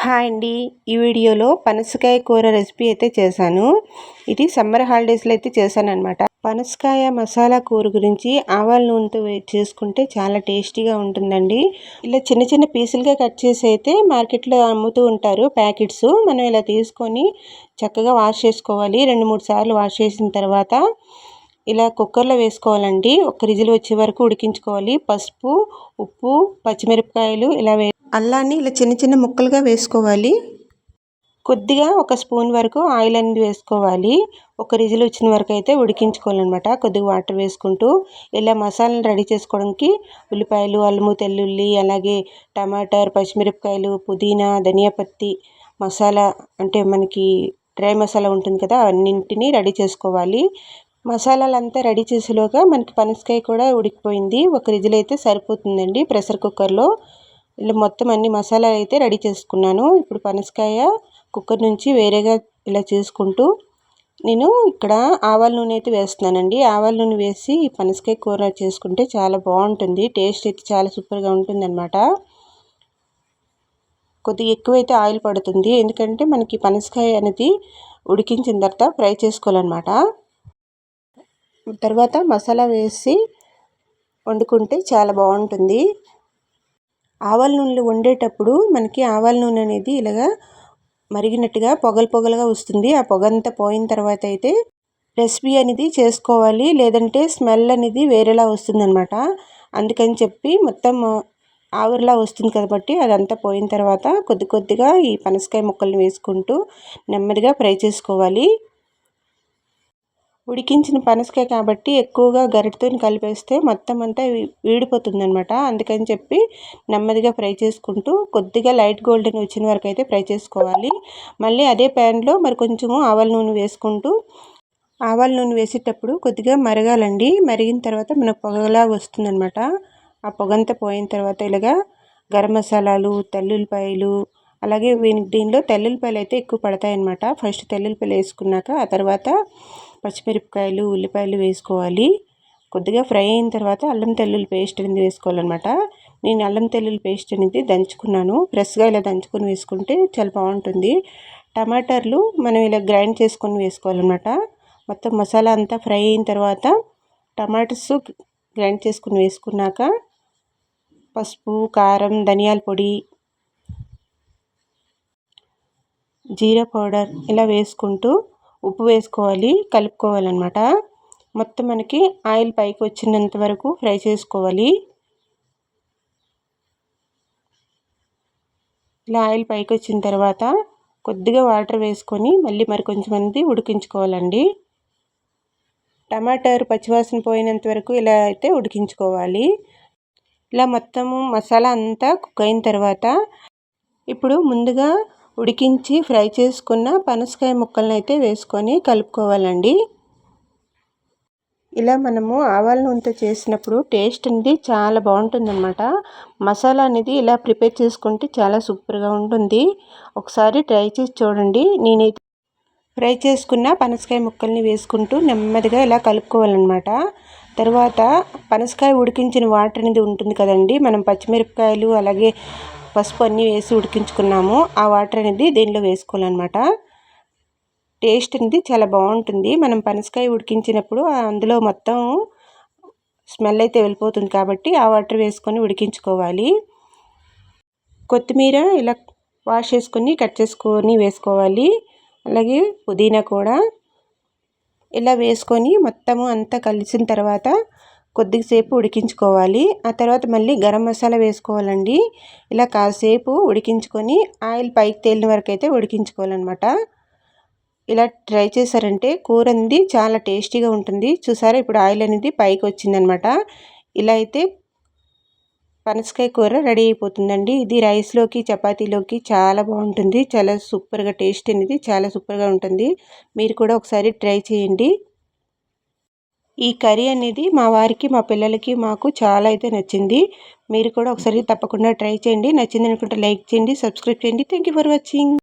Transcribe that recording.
Hi అండి. ఈ వీడియోలో పనసకాయ కూర రెసిపీ అయితే చేశాను. ఇది సమ్మర్ హాలిడేస్లో అయితే చేశానన్నమాట. పనసకాయ మసాలా కూర గురించి ఆవాల నూనెతో చేసుకుంటే చాలా టేస్టీగా ఉంటుందండి. ఇలా చిన్న చిన్న పీసులుగా కట్ చేసి అయితే మార్కెట్లో అమ్ముతూ ఉంటారు ప్యాకెట్స్. మనం ఇలా తీసుకొని చక్కగా వాష్ చేసుకోవాలి. 2-3 సార్లు వాష్ చేసిన తర్వాత ఇలా కుక్కర్లో వేసుకోవాలండి. ఒక విజిల్ వచ్చే వరకు ఉడికించుకోవాలి. పసుపు, ఉప్పు, పచ్చిమిరపకాయలు ఇలా అల్లాన్ని ఇలా చిన్న చిన్న ముక్కలుగా వేసుకోవాలి. కొద్దిగా ఒక స్పూన్ వరకు ఆయిల్ అనేది వేసుకోవాలి. ఒక విజిల్ వచ్చిన వరకు అయితే ఉడికించుకోవాలన్నమాట. కొద్దిగా వాటర్ వేసుకుంటూ ఇలా మసాలాను రెడీ చేసుకోవడానికి ఉల్లిపాయలు, అల్లము, తెల్లుల్లి, అలాగే టమాటర్, పచ్చిమిరపకాయలు, పుదీనా, ధనియా పత్తి మసాలా అంటే మనకి డ్రై మసాలా ఉంటుంది కదా, అన్నింటినీ రెడీ చేసుకోవాలి. మసాలాలంతా రెడీ చేసేలోగా మనకి పనసకాయ కూడా ఉడికిపోయింది. ఒక విజిల్ అయితే సరిపోతుందండి ప్రెషర్ కుక్కర్లో. ఇలా మొత్తం అన్ని మసాలా అయితే రెడీ చేసుకున్నాను. ఇప్పుడు పనసకాయ కుక్కర్ నుంచి వేరేగా ఇలా చేసుకుంటూ నేను ఇక్కడ ఆవాల నూనె అయితే వేస్తున్నానండి. ఆవాల నూనె వేసి ఈ పనసకాయ కూర చేసుకుంటే చాలా బాగుంటుంది. టేస్ట్ అయితే చాలా సూపర్గా ఉంటుందన్నమాట. కొద్దిగా ఎక్కువైతే ఆయిల్ పడుతుంది, ఎందుకంటే మనకి పనసకాయ అనేది ఉడికించిన తర్వాత ఫ్రై చేసుకోవాలన్నమాట. తర్వాత మసాలా వేసి వండుకుంటే చాలా బాగుంటుంది. ఆవాల నూనెలో వండేటప్పుడు మనకి ఆవాల నూనె అనేది ఇలాగా మరిగినట్టుగా పొగలుగా వస్తుంది. ఆ పొగ అంతా పోయిన తర్వాత అయితే రెసిపీ అనేది చేసుకోవాలి, లేదంటే స్మెల్ అనేది వేరేలా వస్తుందన్నమాట. అందుకని చెప్పి మొత్తం ఆవిరిలా వస్తుంది కాబట్టి అదంతా పోయిన తర్వాత కొద్దిగా ఈ పనసకాయ ముక్కల్ని వేసుకుంటూ నెమ్మదిగా ఫ్రై చేసుకోవాలి. ఉడికించిన పనసకాయ కాబట్టి ఎక్కువగా గరిటెతో కలిపేస్తే మొత్తం అంతా వీడిపోతుంది అనమాట. అందుకని చెప్పి నెమ్మదిగా ఫ్రై చేసుకుంటూ కొద్దిగా లైట్ గోల్డెన్ వచ్చిన వరకు అయితే ఫ్రై చేసుకోవాలి. మళ్ళీ అదే ప్యాన్లో మరి కొంచెము ఆవాల నూనె వేసుకుంటూ ఆవాల నూనె వేసేటప్పుడు కొద్దిగా మరగాలండి. మరిగిన తర్వాత మనకు పొగలా వస్తుందన్నమాట. ఆ పొగంతా పోయిన తర్వాత ఇలాగా గరం మసాలాలు, తెల్లుల్లిపాయలు, అలాగే దీనిలో తెల్లుల్లిపాయలు అయితే ఎక్కువ పడతాయన్నమాట. ఫస్ట్ తెల్లుల్లిపాయలు వేసుకున్నాక ఆ తర్వాత పచ్చిమిరపకాయలు, ఉల్లిపాయలు వేసుకోవాలి. కొద్దిగా ఫ్రై అయిన తర్వాత అల్లం తెల్లుల్లి పేస్ట్ అనేది వేసుకోవాలన్నమాట. నేను అల్లం తెల్లుల్లి పేస్ట్ అనేది దంచుకున్నాను. ఫ్రెష్గా ఇలా దంచుకొని వేసుకుంటే చాలా బాగుంటుంది. టమాటాలు మనం ఇలా గ్రైండ్ చేసుకొని వేసుకోవాలన్నమాట. మొత్తం మసాలా అంతా ఫ్రై అయిన తర్వాత టమాటాస్ గ్రైండ్ చేసుకుని వేసుకున్నాక పసుపు, కారం, ధనియాల పొడి, జీరా పౌడర్ ఇలా వేసుకుంటూ ఉప్పు వేసుకోవాలి, కలుపుకోవాలన్నమాట. మొత్తం మనకి ఆయిల్ పైకి వచ్చినంత వరకు ఫ్రై చేసుకోవాలి. ఇలా ఆయిల్ పైకి వచ్చిన తర్వాత కొద్దిగా వాటర్ వేసుకొని మళ్ళీ మరి కొంచెం మంది ఉడికించుకోవాలండి. టమాటాలు పచ్చివాసన పోయినంత వరకు ఇలా అయితే ఉడికించుకోవాలి. ఇలా మొత్తము మసాలా అంతా కుక్ అయిన తర్వాత ఇప్పుడు ముందుగా ఉడికించి ఫ్రై చేసుకున్న పనసకాయ ముక్కలను అయితే వేసుకొని కలుపుకోవాలండి. ఇలా మనము ఆవాల నూనెతో చేసినప్పుడు టేస్ట్ అనేది చాలా బాగుంటుందన్నమాట. మసాలా అనేది ఇలా ప్రిపేర్ చేసుకుంటే చాలా సూపర్గా ఉంటుంది. ఒకసారి ట్రై చేసి చూడండి. నేనైతే ఫ్రై చేసుకున్న పనసకాయ ముక్కల్ని వేసుకుంటూ నెమ్మదిగా ఇలా కలుపుకోవాలన్నమాట. తర్వాత పనసకాయ ఉడికించిన వాటర్ అనేది ఉంటుంది కదండి, మనం పచ్చిమిరపకాయలు అలాగే పసుపు అన్నీ వేసి ఉడికించుకున్నాము. ఆ వాటర్ అనేది దీనిలో వేసుకోవాలన్నమాట. టేస్ట్ అనేది చాలా బాగుంటుంది. మనం పనసకాయ ఉడికించినప్పుడు అందులో మొత్తం స్మెల్ అయితే వెళ్ళిపోతుంది కాబట్టి ఆ వాటర్ వేసుకొని ఉడికించుకోవాలి. కొత్తిమీర ఇలా వాష్ చేసుకొని కట్ చేసుకొని వేసుకోవాలి. అలాగే పుదీనా కూడా ఇలా వేసుకొని మొత్తము అంతా కలిసిన తర్వాత కొద్దిసేపు ఉడికించుకోవాలి. ఆ తర్వాత మళ్ళీ గరం మసాలా వేసుకోవాలండి. ఇలా కాసేపు ఉడికించుకొని ఆయిల్ పైకి తేలిన వరకు అయితే ఉడికించుకోవాలన్నమాట. ఇలా ట్రై చేశారంటే కూర అనేది చాలా టేస్టీగా ఉంటుంది. చూసారా, ఇప్పుడు ఆయిల్ అనేది పైకి వచ్చిందనమాట. ఇలా అయితే పనసకాయ కూర రెడీ అయిపోతుందండి. ఇది రైస్లోకి, చపాతీలోకి చాలా బాగుంటుంది. చాలా సూపర్గా టేస్ట్ అనేది చాలా సూపర్గా ఉంటుంది. మీరు కూడా ఒకసారి ట్రై చేయండి. ఈ కర్రీ అనేది మా వారికి, మా పిల్లలకి, మాకు చాలా అయితే నచ్చింది. మీరు కూడా ఒకసారి తప్పకుండా ట్రై చేయండి. నచ్చింది అనుకుంటే లైక్ చేయండి, సబ్స్క్రైబ్ చేయండి. Thank you for watching.